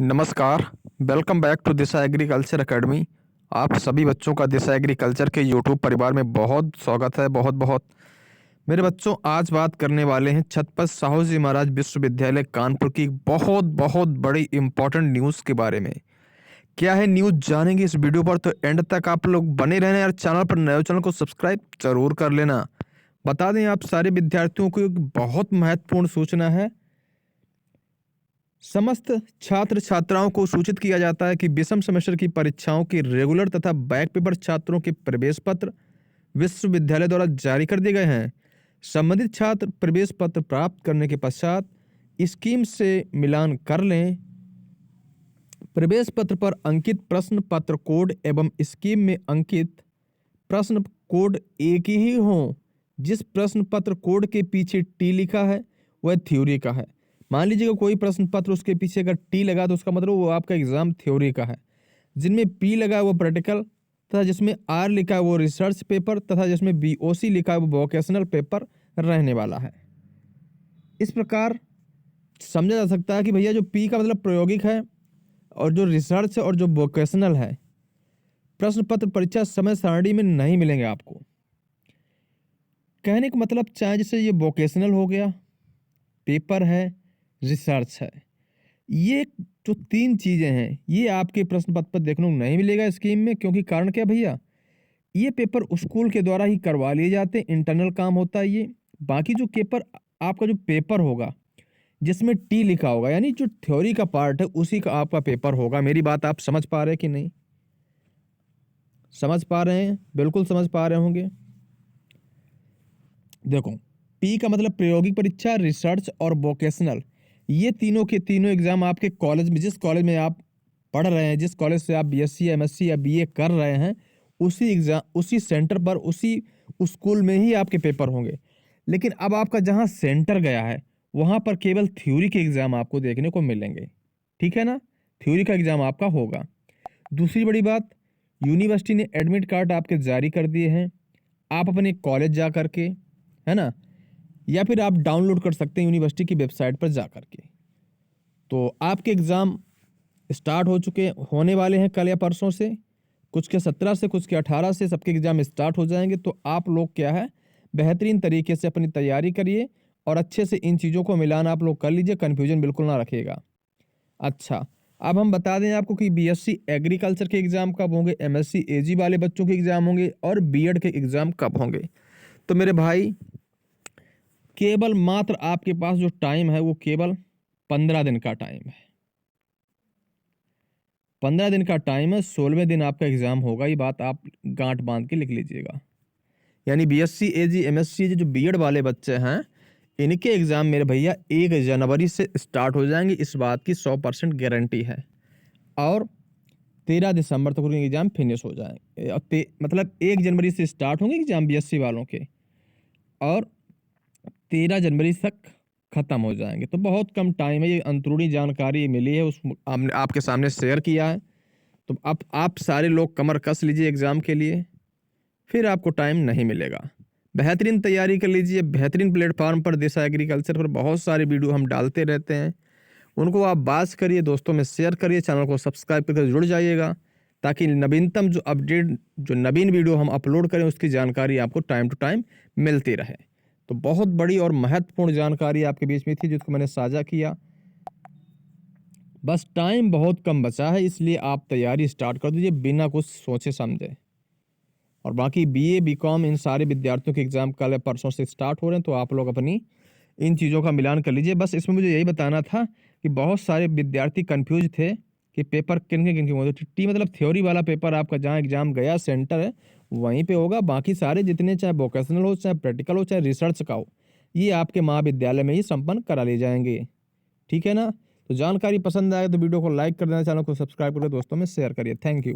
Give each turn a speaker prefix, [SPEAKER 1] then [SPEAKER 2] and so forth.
[SPEAKER 1] नमस्कार। Welcome back to Disha agriculture academy. आप सभी बच्चों का दिशा एग्रीकल्चर के यूट्यूब परिवार में बहुत स्वागत है। बहुत बहुत मेरे बच्चों, आज बात करने वाले हैं छत्रपति साहू जी महाराज विश्वविद्यालय कानपुर की बहुत बहुत बड़ी इंपॉर्टेंट न्यूज़ के बारे में। क्या है न्यूज़ जानेंगे इस वीडियो पर, तो एंड तक आप लोग बने रहना यार। चैनल पर नए हो, चैनल को सब्सक्राइब जरूर कर लेना। बता दें आप सारे विद्यार्थियों को एक बहुत महत्वपूर्ण सूचना है। समस्त छात्र छात्राओं को सूचित किया जाता है कि विषम सेमेस्टर की परीक्षाओं के रेगुलर तथा बैक पेपर छात्रों के प्रवेश पत्र विश्वविद्यालय द्वारा जारी कर दिए गए हैं। संबंधित छात्र प्रवेश पत्र प्राप्त करने के पश्चात स्कीम से मिलान कर लें। प्रवेश पत्र पर अंकित प्रश्न पत्र कोड एवं स्कीम में अंकित प्रश्न कोड एक ही हो। जिस प्रश्न पत्र कोड के पीछे टी लिखा है वह थ्योरी का है। मान लीजिएगा कोई प्रश्न पत्र उसके पीछे अगर टी लगा तो उसका मतलब वो आपका एग्जाम थ्योरी का है। जिनमें पी लगा है वो प्रैक्टिकल, तथा जिसमें आर लिखा है वो रिसर्च पेपर, तथा जिसमें बीओसी लिखा है वो वोकेशनल पेपर रहने वाला है। इस प्रकार समझा जा सकता है कि भैया जो पी का मतलब प्रायोगिक है और जो रिसर्च और जो वोकेशनल है, प्रश्न पत्र परीक्षा समय सारणी में नहीं मिलेंगे आपको। कहने का मतलब चाहे जैसे ये वोकेशनल हो गया, पेपर है, रिसर्च है, ये जो तीन चीजें हैं ये आपके प्रश्न पत्र पर देखने को नहीं मिलेगा स्कीम में। क्योंकि कारण क्या भैया, ये पेपर स्कूल के द्वारा ही करवा लिए जाते हैं, इंटरनल काम होता है ये। बाकी जो पेपर आपका जो पेपर होगा जिसमें टी लिखा होगा, यानी जो थ्योरी का पार्ट है उसी का आपका पेपर होगा। मेरी बात आप समझ पा रहे हैं कि नहीं? समझ पा रहे हैं? बिल्कुल समझ पा रहे होंगे। देखो, पी का मतलब प्रायोगिक परीक्षा, रिसर्च और वोकेशनल, ये तीनों के तीनों एग्जाम आपके कॉलेज में, जिस कॉलेज में आप पढ़ रहे हैं, जिस कॉलेज से आप बीएससी एमएससी या बीए कर रहे हैं, उसी एग्जाम उसी सेंटर पर उसी स्कूल में ही आपके पेपर होंगे। लेकिन अब आपका जहां सेंटर गया है वहां पर केवल थ्योरी के एग्जाम आपको देखने को मिलेंगे। ठीक है ना? थ्योरी का एग्जाम आपका होगा। दूसरी बड़ी बात, यूनिवर्सिटी ने एडमिट कार्ड आपके जारी कर दिए हैं। आप अपने कॉलेज जा करके, है ना, या फिर आप डाउनलोड कर सकते हैं यूनिवर्सिटी की वेबसाइट पर जा करके। तो आपके एग्ज़ाम स्टार्ट हो चुके होने वाले हैं कल या परसों से। कुछ के 17 से, कुछ के 18 से सबके एग्ज़ाम स्टार्ट हो जाएंगे। तो आप लोग क्या है, बेहतरीन तरीके से अपनी तैयारी करिए और अच्छे से इन चीज़ों को मिलान आप लोग कर लीजिए। कन्फ्यूजन बिल्कुल ना रखिएगा। अच्छा, अब हम बता दें आपको कि बीएससी एग्रीकल्चर के एग्ज़ाम कब होंगे, एमएससी एजी वाले बच्चों के एग्ज़ाम होंगे और बीएड के एग्ज़ाम कब होंगे। तो मेरे भाई, केवल मात्र आपके पास जो टाइम है वो केवल 15 दिन का टाइम है। 15 दिन का टाइम है। 16वें दिन आपका एग्जाम होगा। ये बात आप गांठ बांध के लिख लीजिएगा। यानी बीएससी एजी एमएससी जो बीएड वाले बच्चे हैं, इनके एग्जाम मेरे भैया 1 जनवरी से स्टार्ट हो जाएंगे। इस बात की 100% गारंटी है। और 13 दिसंबर तक उनके एग्जाम फिनिश हो जाएंगे। और मतलब 1 जनवरी से स्टार्ट होंगे एग्जाम बीएससी वालों के और 13 जनवरी तक खत्म हो जाएंगे। तो बहुत कम टाइम है। ये अंतरूणी जानकारी मिली है, उस हमने आपके सामने शेयर किया है। तो अब आप सारे लोग कमर कस लीजिए एग्जाम के लिए, फिर आपको टाइम नहीं मिलेगा। बेहतरीन तैयारी कर लीजिए। बेहतरीन प्लेटफॉर्म पर दिशा एग्रीकल्चर पर बहुत सारे वीडियो हम डालते रहते हैं, उनको आप बात करिए, दोस्तों में शेयर करिए, चैनल को सब्सक्राइब करके जुड़ जाइएगा, ताकि नवीनतम जो अपडेट, जो नवीन वीडियो हम अपलोड करें उसकी जानकारी आपको टाइम टू टाइम मिलती रहे। तो बहुत बड़ी और महत्वपूर्ण जानकारी आपके बीच में थी जिसको मैंने साझा किया। बस टाइम बहुत कम बचा है, इसलिए आप तैयारी स्टार्ट कर दीजिए बिना कुछ सोचे समझे। और बाकी बीए बीकॉम इन सारे विद्यार्थियों के एग्जाम कल परसों से स्टार्ट हो रहे हैं। तो आप लोग अपनी इन चीज़ों का मिलान कर लीजिए। बस इसमें मुझे यही बताना था कि बहुत सारे विद्यार्थी कंफ्यूज थे कि पेपर किन के होते। टी मतलब थ्योरी वाला पेपर आपका जहाँ एग्जाम गया सेंटर है वहीं पे होगा। बाकी सारे जितने, चाहे वोकेशनल हो, चाहे प्रैक्टिकल हो, चाहे रिसर्च का हो, ये आपके महाविद्यालय में ही संपन्न करा लिए जाएंगे। ठीक है ना? तो जानकारी पसंद आए तो वीडियो को लाइक कर देना, चैनल को सब्सक्राइब करके दोस्तों में शेयर करिए। Thank you.